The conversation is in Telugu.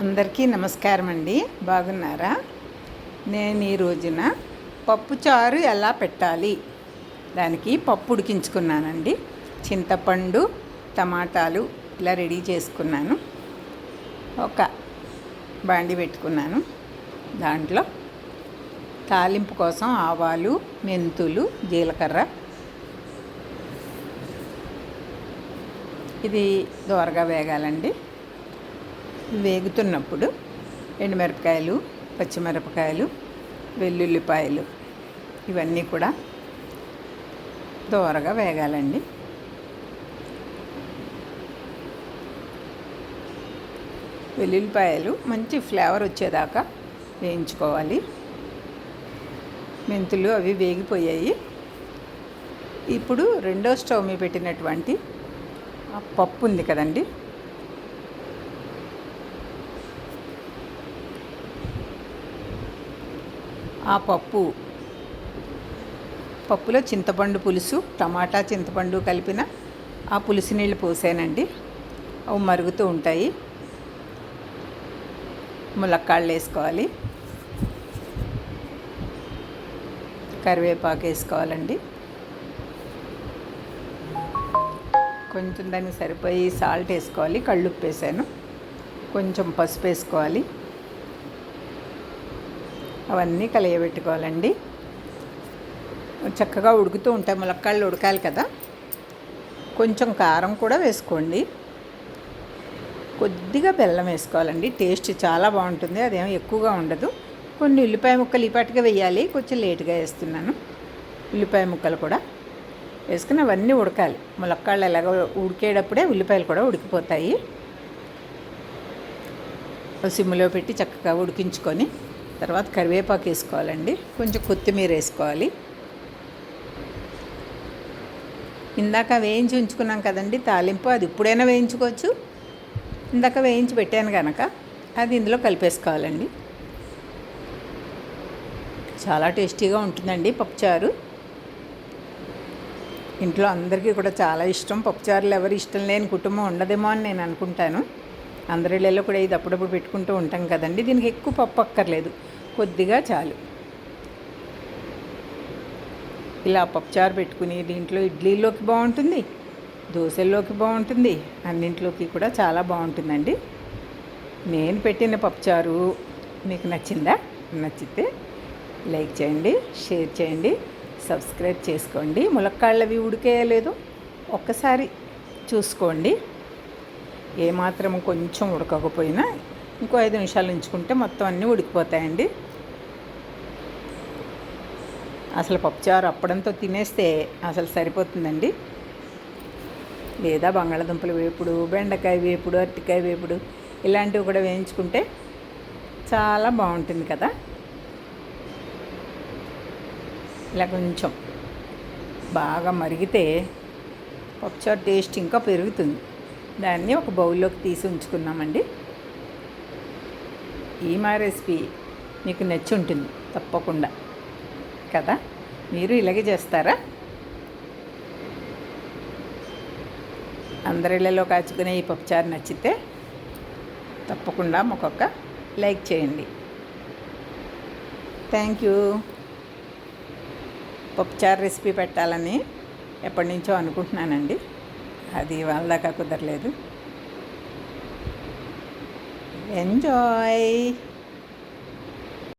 అందరికీ నమస్కారం అండి. బాగున్నారా? నేను ఈ రోజున పప్పుచారు ఎలా పెట్టాలి, దానికి పప్పు ఉడికించుకున్నానండి. చింతపండు, టమాటాలు ఇలా రెడీ చేసుకున్నాను. ఒక బాండి పెట్టుకున్నాను. దాంట్లో తాలింపు కోసం ఆవాలు, మెంతులు, జీలకర్ర. ఇది దోరగా వేగాలండి. వేగుతున్నప్పుడు ఎండుమిరపకాయలు, పచ్చిమిరపకాయలు, వెల్లుల్లిపాయలు ఇవన్నీ కూడా దోరగా వేగాలండి. వెల్లుల్లిపాయలు మంచి ఫ్లేవర్ వచ్చేదాకా వేయించుకోవాలి. మెంతులు అవి వేగిపోయాయి. ఇప్పుడు రెండో స్టవ్ మీద పెట్టినటువంటి పప్పు ఉంది కదండి, ఆ పప్పులో చింతపండు పులుసు, టమాటా చింతపండు కలిపిన ఆ పులుసు నీళ్ళు పోసానండి. అవి మరుగుతూ ఉంటాయి. ములక్కాళ్ళు వేసుకోవాలి, కరివేపాకు వేసుకోవాలండి. కొంచెం దానికి సరిపోయి సాల్ట్ వేసుకోవాలి. కళ్ళుప్పు వేసాను. కొంచెం పసుపు వేసుకోవాలి. అవన్నీ కలియబెట్టుకోవాలండి. చక్కగా ఉడుకుతూ ఉంటాయి. ములక్కాళ్ళు ఉడకాలి కదా. కొంచెం కారం కూడా వేసుకోండి. కొద్దిగా బెల్లం వేసుకోవాలండి. టేస్ట్ చాలా బాగుంటుంది. అదేమో ఎక్కువగా ఉండదు. కొన్ని ఉల్లిపాయ ముక్కలు ఈ పాటిగా వేయాలి. కొంచెం లేటుగా వేస్తున్నాను. ఉల్లిపాయ ముక్కలు కూడా వేసుకుని అవన్నీ ఉడకాలి. ములక్కాళ్ళు ఎలాగో ఉడికేటప్పుడే ఉల్లిపాయలు కూడా ఉడికిపోతాయి. సిమ్లో పెట్టి చక్కగా ఉడికించుకొని తర్వాత కరివేపాకు వేసుకోవాలండి. కొంచెం కొత్తిమీర వేసుకోవాలి. ఇందాక వేయించి ఉంచుకున్నాం కదండి తాలింపు, అది ఇప్పుడైనా వేయించుకోవచ్చు. ఇందాక వేయించి పెట్టాను కనుక అది ఇందులో కలిపేసుకోవాలండి. చాలా టేస్టీగా ఉంటుందండి పప్పుచారు. ఇంట్లో అందరికీ కూడా చాలా ఇష్టం. పప్పుచారులు ఎవరు ఇష్టం లేని కుటుంబం ఉండదేమో అని నేను అనుకుంటాను. అందరిళ్ళలో కూడా ఇది అప్పుడప్పుడు పెట్టుకుంటూ ఉంటాం కదండి. దీనికి ఎక్కువ పప్పు అక్కర్లేదు, కొద్దిగా చాలు. ఇలా పప్పుచారు పెట్టుకుని దీంట్లో ఇడ్లీలోకి బాగుంటుంది, దోశల్లోకి బాగుంటుంది, అన్నింటిలోకి కూడా చాలా బాగుంటుందండి. నేను పెట్టిన పప్పుచారు మీకు నచ్చిందా? నచ్చితే లైక్ చేయండి, షేర్ చేయండి, సబ్స్క్రైబ్ చేసుకోండి. ములక్కాళ్ళవి ఉడికేయలేదు ఒక్కసారి చూసుకోండి. ఏమాత్రం కొంచెం ఉడకకపోయినా ఇంకో 5 నిమిషాలు ఉంచుకుంటే మొత్తం అన్నీ ఉడికిపోతాయండి. అసలు పప్పుచారు అప్పడంతో తినేస్తే అసలు సరిపోతుందండి. లేదా బంగాళదుంపల వేపుడు, బెండకాయ వేపుడు, అరటికాయ వేపుడు ఇలాంటివి కూడా వేయించుకుంటే చాలా బాగుంటుంది కదా. ఇలా కొంచెం బాగా మరిగితే పప్పుచారు టేస్ట్ ఇంకా పెరుగుతుంది. దాన్ని ఒక బౌల్లోకి తీసి ఉంచుకున్నామండి. ఈ మా రెసిపీ మీకు నచ్చి ఉంటుంది తప్పకుండా కదా. మీరు ఇలాగే చేస్తారా? అందరిళ్ళలో కాచుకునే ఈ పప్పుచారు నచ్చితే తప్పకుండా మాకొక లైక్ చేయండి. Thank you. పప్పుచారు రెసిపీ పెట్టాలని ఎప్పటి నుంచో అనుకుంటున్నానండి. అది వాళ్ళ దాకా కుదరలేదు. ఎంజాయ్.